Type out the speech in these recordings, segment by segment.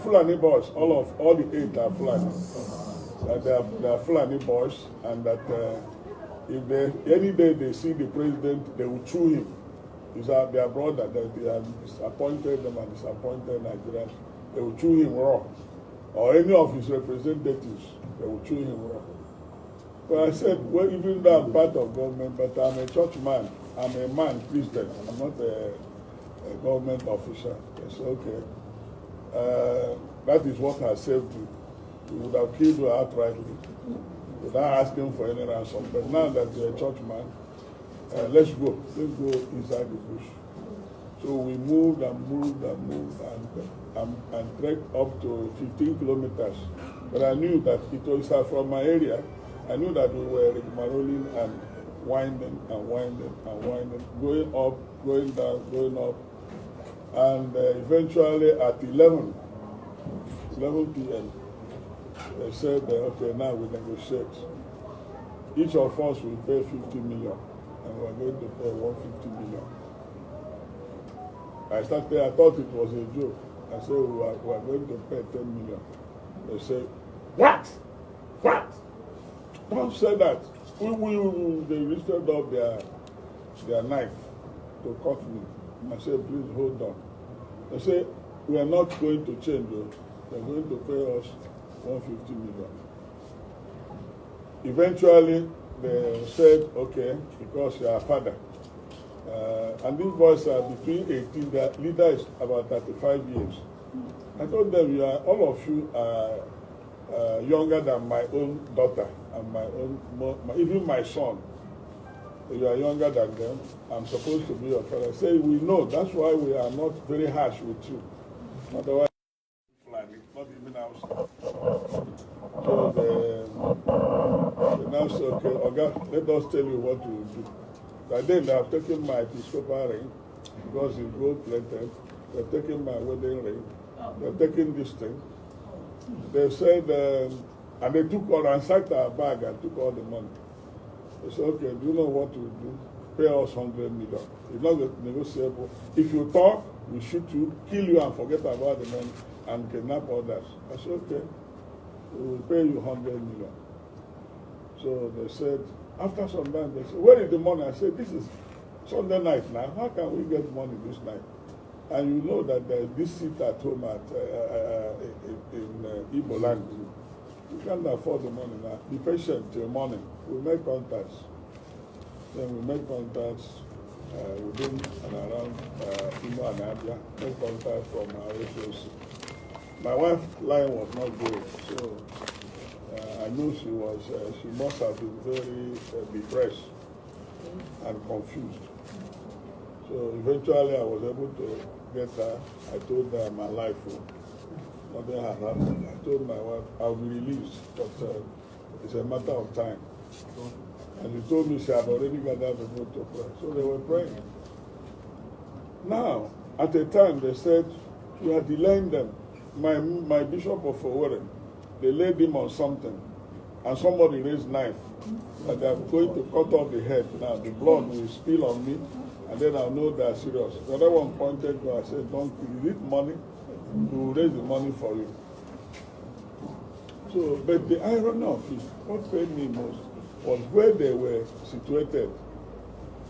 Fulani boys. All the 8 are Fulani. They are Fulani boys, and that if any day they see the president, they will chew him. He's their brother. They have disappointed them and disappointed Nigerians. They will chew him raw. Or any of his representatives, they will chew him raw. But I said, well, even though I'm part of government, but I'm a church man. I'm a man, Christian. I'm not a government official. I said, okay. That is what has saved you. We would have killed you outrightly without asking for any ransom. But now that you're a church man, let's go. Let's go inside the bush. So we moved and trekked up to 15 kilometers. But I knew that it was from my area. I knew that we were rigmaroling and winding, going up, going down, going up. And eventually at 11 p.m., they said, okay, now we negotiate. Each of us will pay 50 million, and we're going to pay 150 million. I thought it was a joke. I said, we are going to pay 10 million. They said, what? Don't say that. They lifted up their knife to cut me. I said, please hold on. They said, we are not going to change though. They're going to pay us 150 million. Eventually, they said, okay, because you are a father. And these boys are between 18, their leader is about 35 years. I told them, all of you are younger than my own daughter and even my son. You are younger than them. I'm supposed to be your father. I say, we know, that's why we are not very harsh with you. Otherwise, not even outside. So they now say, okay, Oga, let us tell you what we will do. By then they have taken my episcopal ring because it's gold plated. They're taking my wedding ring. They're taking this thing. They said, and they ransacked our bag and took all the money. They said, okay, do you know what we do? Pay us 100 million. It's not negotiable. If you talk, we shoot you, kill you, and forget about the money and kidnap others. I said, okay, we will pay you 100 million. So they said, after some time, they said, where is the money? I said, this is Sunday night now. How can we get money this night? And you know that there's this seat at home in Igbo land. You can't afford the money now. Be patient till morning. We'll make contacts. Then we make contacts within and around Imo and Abia. Make contact from our HOC. My wife's line was not good, so I knew she must have been very depressed and confused. So eventually I was able to get her. I told her my life, nothing had happened. I told my wife I'll be released, but it's a matter of time. And she told me she had already gathered people to pray. So they were praying. Now, at the time they said, you are delaying them. My bishop of Owerri, they laid him on something, and somebody raised knife, and they are going to cut off the head. Now the blood will spill on me, and then I'll know they are serious. The other one pointed to, I said, don't, is it money? We will raise the money for you. So, but the irony of it, what paid me most was where they were situated.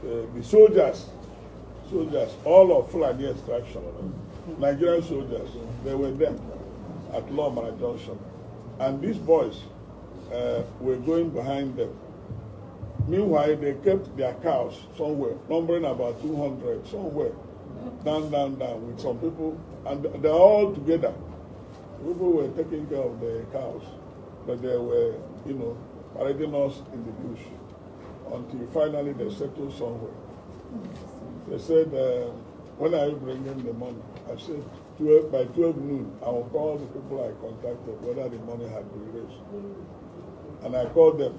The soldiers, all of Fulani extraction, Nigerian soldiers, they were there at Lomara Junction. And these boys were going behind them. Meanwhile, they kept their cows somewhere, numbering about 200, somewhere, down, with some people, and they're all together. People were taking care of the cows, but they were, parading us in the bush until finally they settled somewhere. They said, when are you bringing the money? I said, by 12 noon, I will call the people I contacted whether the money had been raised. And I called them.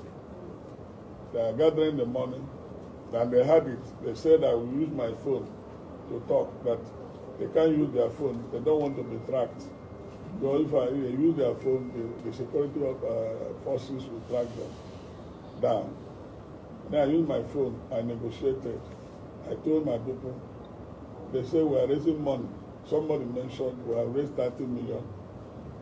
They are gathering the money, and they had it. They said I will use my phone to talk, but they can't use their phone. They don't want to be tracked. Because if I use their phone, the security forces will track them down. Then I used my phone. I negotiated. I told my people, they say we are raising money. Somebody mentioned we have raised 30 million.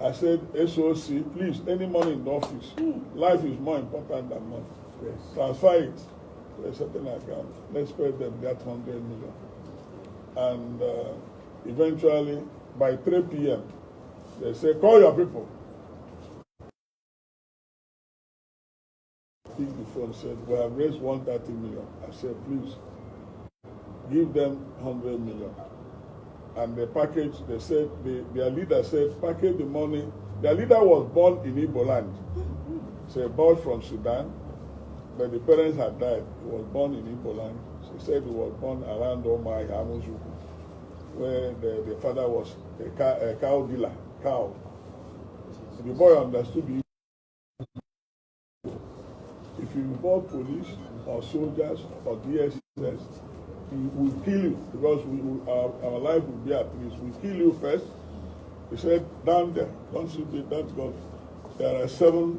I said, SOC, please, any money in the office. Life is more important than money. Yes. Transfer it to a certain account. Let's pay them that 100 million. And eventually, by 3 p.m., they say, call your people. Pick the phone, said, we have raised 130 million. I said, please, give them 100 million. And the package, they said, their leader said, package the money. Their leader was born in Igbo land. So born from Sudan, but the parents had died. He was born in Igbo land. She said he was born around Omai, Amuzu, where the father was a cow dealer, cow. The boy understood the if you involve police or soldiers or DSS, we will kill you because our life will be at risk. We kill you first. He said, down there, don't shoot it, that's God. There are 7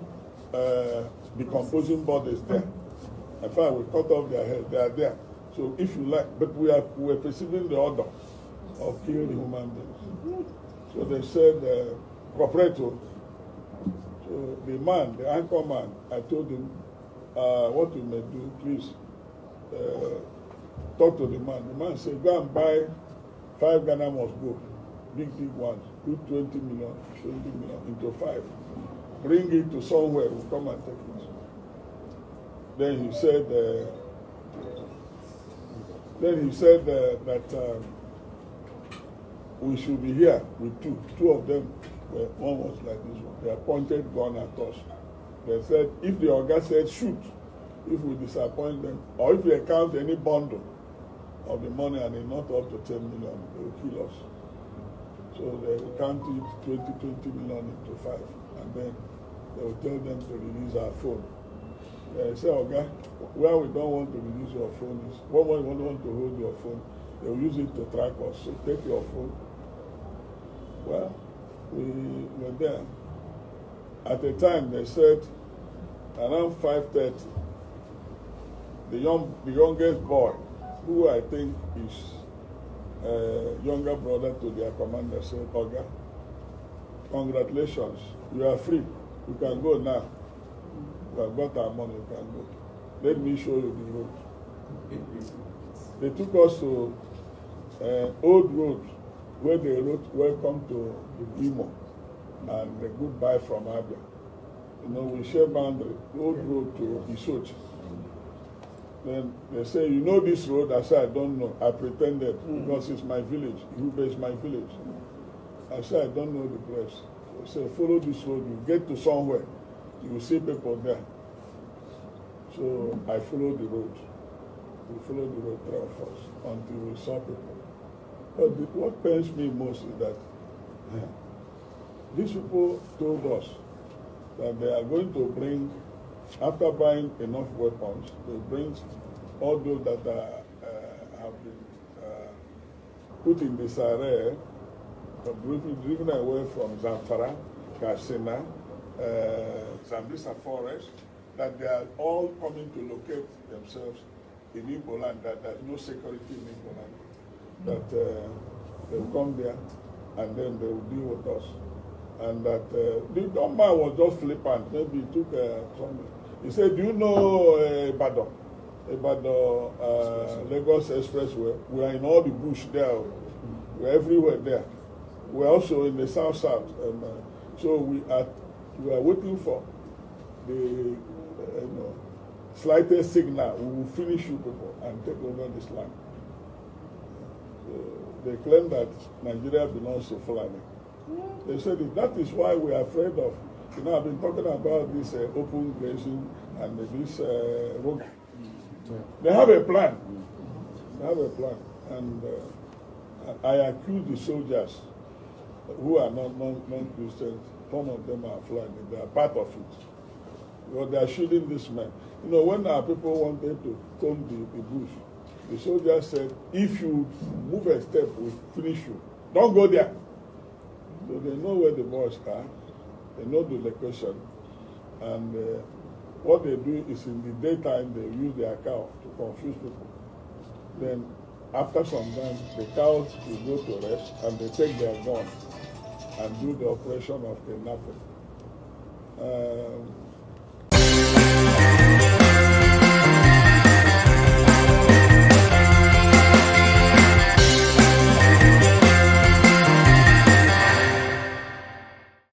decomposing bodies there. In fact, we cut off their head. They are there. So if you like, but we are perceiving the order of killing human beings. So they said, cooperate. So the man, the anchor man, I told him, what we may do, please talk to the man. The man said, go and buy 5 Ghana must go, big ones, put 20 million into 5. Bring it to somewhere, we'll come and take it. Then he said, that we should be here with 2. 2 of them, one was like this one. They pointed gun at us. They said, if the Oga said shoot, if we disappoint them, or if we account any bundle of the money and it's not up to 10 million, they will kill us. So they will count it 20 million into 5, and then they will tell them to release our phone. They say, Oga, where we don't want to release your phone is, when we don't want to hold your phone, they will use it to track us. So take your phone. Well, we were there. At the time, they said, around 5:30, the youngest boy, who I think is younger brother to their commander, said, Oga, congratulations, you are free. You can go now. We have got our money, you can go. Let me show you the road. They took us to old road where they wrote, welcome to Imo, and the goodbye from Abia. You know, we share boundary, old road to Isochi. Then they say, you know this road? I said, I don't know. I pretended because it's my village. Yube is my village. I said, I don't know the place. They say, follow this road. You get to somewhere. You will see people there. So I followed the road. We followed the road 3 of us until we saw people. But what pains me most is that these people told us that they are going to bring, after buying enough weapons, they bring all those that have been put in disarray, driven away from Zamfara, Katsina, Zambisa Forest, that they are all coming to locate themselves in Igbo land, that there's no security in Igbo land, that they will come there and then they will deal with us. And that the young man was just flippant. Maybe he took something. He said, do you know Ibadan? Lagos Expressway? We are in all the bush there. We're everywhere there. We're also in the south. So we are waiting for the slightest signal. We will finish you people and take over this land. They claim that Nigeria belongs to Fulani. They said that is why we are afraid of. You know, I've been talking about this open grazing and this road. They have a plan. They have a plan. And I accuse the soldiers who are not non-Christians. Some of them are Fulani. They are part of it. Because they are shooting this man. You know, when our people wanted to comb the bush, the soldiers said, if you move a step, we'll finish you. Don't go there. So they know where the boys are. They know the location. And what they do is in the daytime, they use their cow to confuse people. Then after some time, the cows will go to rest and they take their gun and do the operation of kidnapping.